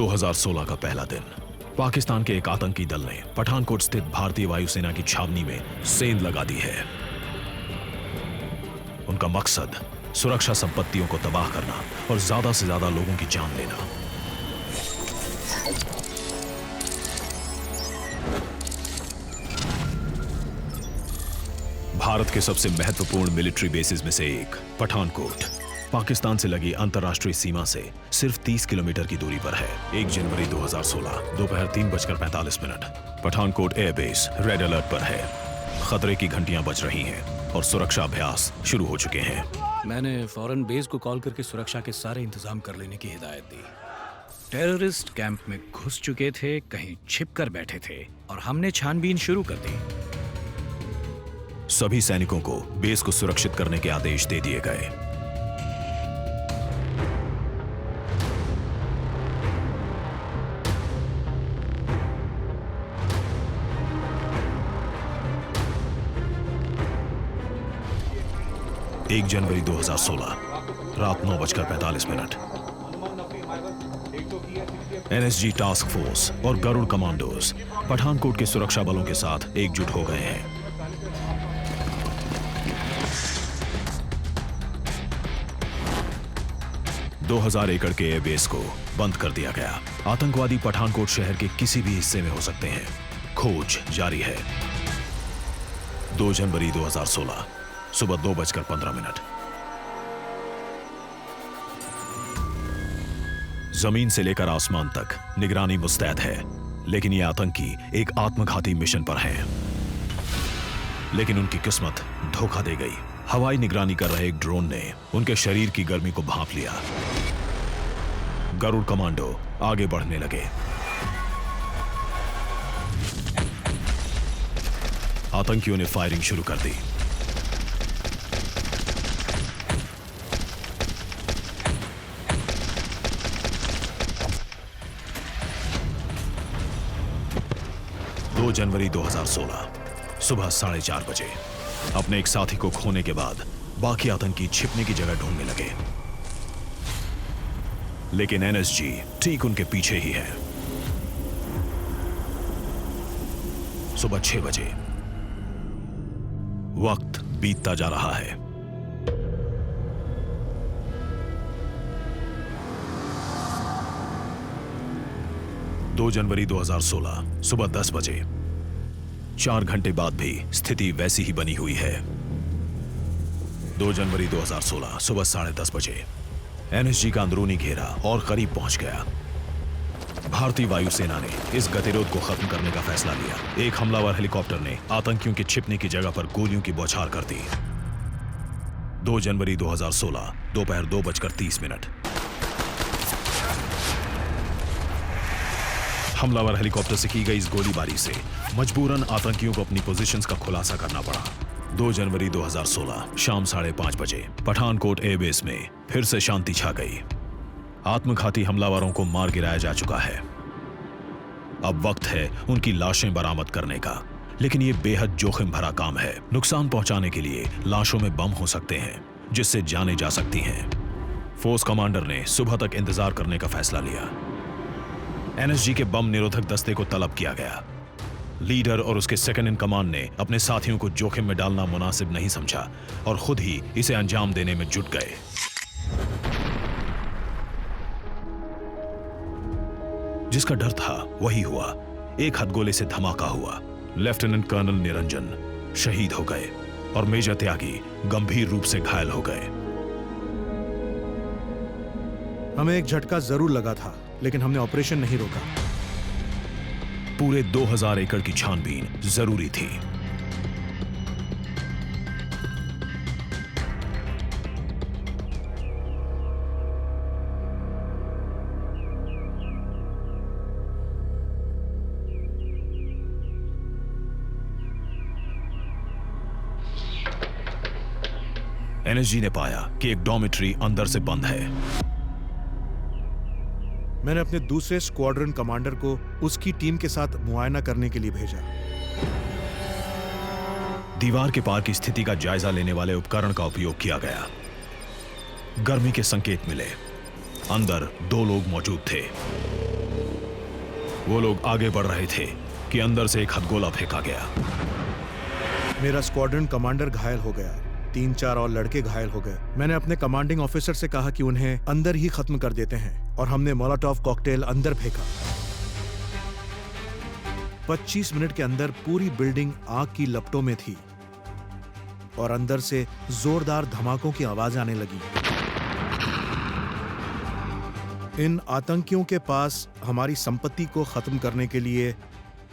2016 का पहला दिन। पाकिस्तान के एक आतंकी दल ने पठानकोट स्थित भारतीय वायुसेना की छावनी में सेंध लगा दी है। उनका मकसद सुरक्षा संपत्तियों को तबाह करना और ज्यादा से ज्यादा लोगों की जान लेना। भारत के सबसे महत्वपूर्ण मिलिट्री बेसिस में से एक पठानकोट पाकिस्तान से लगी अंतर्राष्ट्रीय सीमा से सिर्फ 30 किलोमीटर की दूरी पर है। 1 जनवरी 2016 दोपहर 3:45 पठानकोट एयरबेस रेड अलर्ट पर है। खतरे की घंटियां बज रही हैं और सुरक्षा अभ्यास शुरू हो चुके हैं। मैंने फौरन बेस को कॉल करके सुरक्षा के सारे इंतजाम कर लेने की हिदायत दी। टेररिस्ट कैंप में घुस चुके थे, कहीं छिपकर बैठे थे और हमने छानबीन शुरू कर दी। सभी सैनिकों को बेस को सुरक्षित करने के आदेश दे दिए गए। एक जनवरी 2016 रात 9:45 एनएसजी टास्क फोर्स और गरुड़ कमांडोज पठानकोट के सुरक्षा बलों के साथ एकजुट हो गए हैं। दो 2000 एकड़ के एयरबेस को बंद कर दिया गया। आतंकवादी पठानकोट शहर के किसी भी हिस्से में हो सकते हैं। खोज जारी है। 2 जनवरी 2016 सुबह 2:15 जमीन से लेकर आसमान तक निगरानी मुस्तैद है, लेकिन ये आतंकी एक आत्मघाती मिशन पर हैं। लेकिन उनकी किस्मत धोखा दे गई। हवाई निगरानी कर रहे एक ड्रोन ने उनके शरीर की गर्मी को भांप लिया। गरुड़ कमांडो आगे बढ़ने लगे। आतंकियों ने फायरिंग शुरू कर दी। दो जनवरी 2016 सुबह 4:30 बजे अपने एक साथी को खोने के बाद बाकी आतंकी छिपने की जगह ढूंढने लगे, लेकिन एनएसजी ठीक उनके पीछे ही है। सुबह 6 बजे वक्त बीतता जा रहा है। दो जनवरी 2016 सुबह 10 बजे 4 घंटे बाद भी स्थिति वैसी ही बनी हुई है। 2 जनवरी 2016 सुबह 10:30 बजे एनएसजी का अंदरूनी घेरा और करीब पहुंच गया। भारतीय वायुसेना ने इस गतिरोध को खत्म करने का फैसला लिया। एक हमलावर हेलीकॉप्टर ने आतंकियों के छिपने की जगह पर गोलियों की बौछार कर दी। 2 जनवरी 2016 दोपहर 2:30 हमलावर हेलीकॉप्टर से की गई इस गोलीबारी से मजबूरन आतंकियों को अपनी पोजीशंस का खुलासा करना पड़ा। 2 जनवरी 2016 शाम 5:30 बजे पठानकोट एयरबेस में फिर से शांति छा गई। आत्मघाती हमलावरों को मार गिराया जा चुका है। अब वक्त है उनकी लाशें बरामद करने का, लेकिन यह बेहद जोखिम भरा काम है। नुकसान पहुंचाने के लिए लाशों में बम हो सकते हैं, जिससे जानें जा सकती हैं। फोर्स कमांडर ने सुबह तक इंतजार करने का फैसला लिया। एनएसजी के बम निरोधक दस्ते को तलब किया गया। लीडर और उसके सेकंड इन कमांड ने अपने साथियों को जोखिम में डालना मुनासिब नहीं समझा और खुद ही इसे अंजाम देने में जुट गए। जिसका डर था वही हुआ। एक हथगोले से धमाका हुआ। लेफ्टिनेंट कर्नल निरंजन शहीद हो गए और मेजर त्यागी गंभीर रूप से घायल हो गए। हमें एक झटका जरूर लगा था, लेकिन हमने ऑपरेशन नहीं रोका। पूरे 2000 एकड़ की छानबीन जरूरी थी। एनएसजी ने पाया कि एक डॉर्मिटरी अंदर से बंद है। मैंने अपने दूसरे स्क्वाड्रन कमांडर को उसकी टीम के साथ मुआयना करने के लिए भेजा। दीवार के पार की स्थिति का जायजा लेने वाले उपकरण का उपयोग किया गया। गर्मी के संकेत मिले। अंदर 2 लोग मौजूद थे। वो लोग आगे बढ़ रहे थे कि अंदर से एक हथगोला फेंका गया। मेरा स्क्वाड्रन कमांडर घायल हो गया, 3-4 और लड़के घायल हो गए। मैंने अपने कमांडिंग ऑफिसर से कहा कि उन्हें अंदर ही खत्म कर देते हैं और हमने मोलोटोव कॉकटेल अंदर फेंका। 25 मिनट के अंदर पूरी बिल्डिंग आग की लपटों में थी और अंदर से जोरदार धमाकों की आवाज आने लगी। इन आतंकियों के पास हमारी संपत्ति को खत्म करने के लिए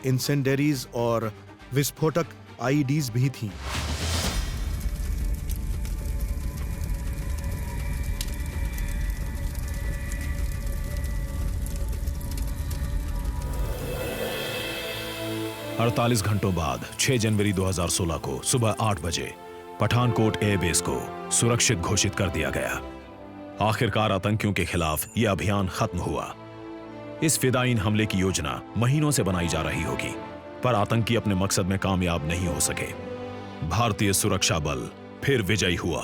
इंसेंडरीज और विस्फोटक आईईडीज भी थीं। अड़तालीस घंटों बाद 6 जनवरी 2016 को सुबह 8 बजे पठानकोट एयरबेस को सुरक्षित घोषित कर दिया गया। आखिरकार आतंकियों के खिलाफ यह अभियान खत्म हुआ। इस फिदायीन हमले की योजना महीनों से बनाई जा रही होगी, पर आतंकी अपने मकसद में कामयाब नहीं हो सके। भारतीय सुरक्षा बल फिर विजयी हुआ।